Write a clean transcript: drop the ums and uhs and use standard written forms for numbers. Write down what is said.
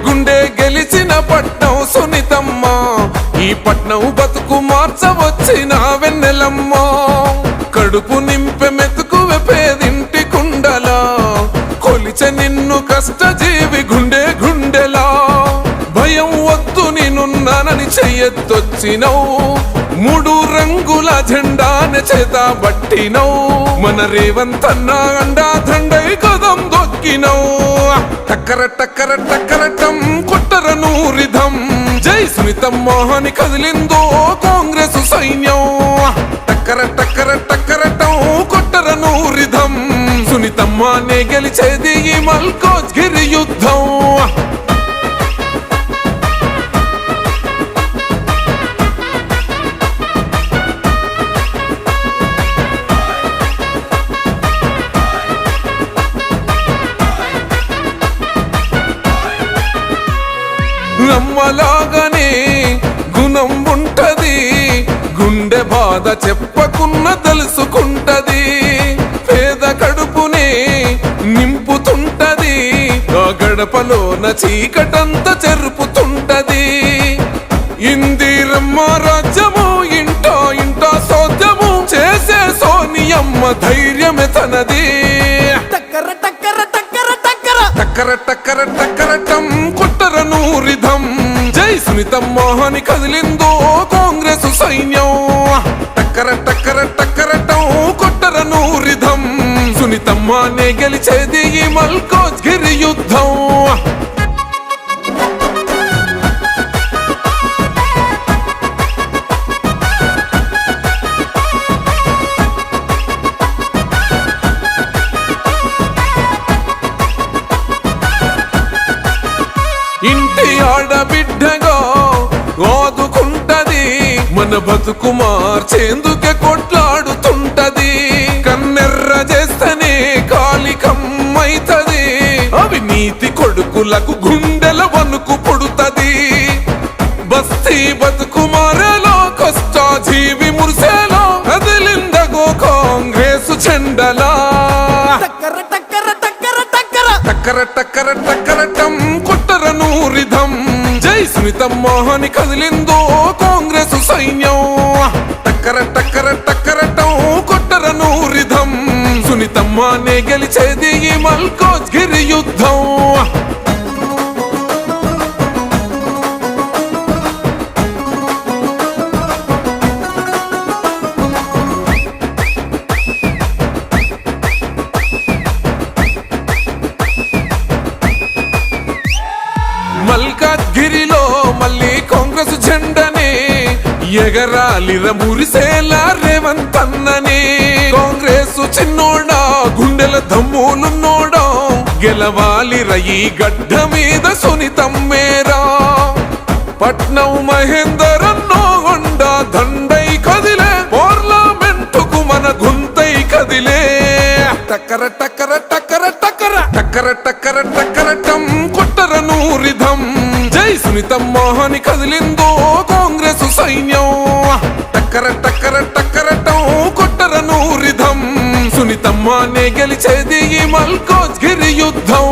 గుండె గెలిచిన పట్నం సునీతమ్మ, ఈ పట్నం బతుకు మార్చవచ్చిన వెన్నెలమ్మ. కడుపు నింపె మెతుకు పేదింటి కుండలా, కొలిచె నిన్ను కష్టజీవి గుండె గుండెలా. భయం వద్దు నేనున్నానని చెయ్యొచ్చినవు, మూడు రంగుల జెండానే చేత బట్టినవు. మన రేవంతన్న అండా దండై కదం దొక్కినవు. టక్కర టక్కర టక్కరటం కొట్టరను రిధం, జై సునీతమ్మ అని కదిలిందో కాంగ్రెసు సైన్యం. టక్కర టక్కర టక్కరటం కొట్టరను రిధం, సునీతమ్మనే గెలిచేది ఈ మల్కాజ్గిరి యుద్ధం. నమ్మలాగానే గుణం ఉంటది, గుండె బాధ చెప్పకున్న తెలుసుకుంటది. పేద కడుపునే నింపుతుంటది, ఆ గడపలోన చీకటంత చెరుపుతుంటది. ఇందిరమ్మ రాజ్యము ఇంటా ఇంటా సోద్యము చేసే సోనియమ్మ ధైర్యమే తనది. టక్కర టక్కర టక్కర టక్కర టక్కర టక్కర టక్కరటం కొట్టరను రిధం, జై సునీతమ్మ అని కదిలిందో కాంగ్రెసు సైన్యం. టక్కర టక్కర టక్కరటం కొట్టరను రిధం, సునీతమ్మనే గెలిచేది ఈ మల్కాజ్గిరి యుద్ధం. ఇంటి ఆడబిడ్డగా ఆదుకుంటది, మన బతుకు మార్చేందుకే కొట్లాడుతుంటది. కన్నెర్ర చేస్తేనే కాలికమ్మైతది, అవినీతి కొడుకులకు గుండెల వణుకు పుడుతది. బస్తీ బతుకు మారేలో కష్టాజీవి మురిసేలో కదిలిందగో కాంగ్రెసు చెండలా. టక్కర టక్కర టక్కర టక్కర టక్కర టక్కర టక్కరటం కొట్టరను రిధం, జై సునీతమ్మ అని కదిలిందో కాంగ్రెసు సైన్యం. టక్కర టక్కర టక్కరటం కొట్టరను రిధం, సునీతమ్మనే గెలిచేది ఈ మల్కాజ్గిరి యుద్ధం. మల్కాజ్గిరిలో మళ్ళీ కాంగ్రెస్ జెండనే ఎగరాలిర మురిసేలా రేవంతన్ననే. కాంగ్రెసు చిన్నోడా గుండెల దమ్ములున్నోడా, గెలవాలిర ఈ గడ్డ మీద సునీతమ్మేరా. పట్నం మహేందరన్నో హోండా దండై కదిలే, పార్లమెంటుకు మన గుంతై కదిలే. టక్కర టక్కర టక్కర టక్కర టక్కర టక్కర టక్కరటం కొట్టరను రిధం, జై సునీతమ్మ అని కదిలిందో కాంగ్రెసు సైన్యం. టక్కర టక్కర టక్కరటం కొట్టరను రిధం, సునీతమ్మనే గెలిచేది ఈ మల్కాజ్గిరి యుద్ధం.